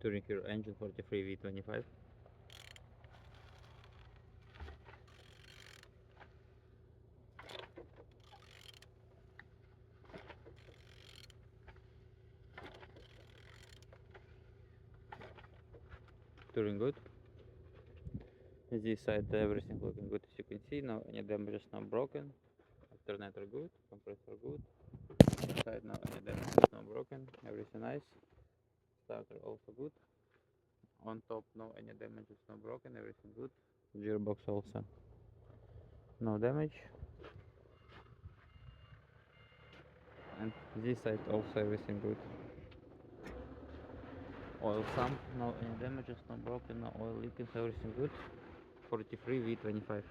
Touring your engine 43V25. Touring good. This side everything looking good, as you can see. No any damages, no broken. Alternator good, compressor good. This side no any damages, no broken. Everything nice. Starter also good. On top no any damages, no broken. Everything good. Gearbox also no damage. And this side also everything good. Oil sump, no any damages, no broken, no oil leakage, everything good. 43V25.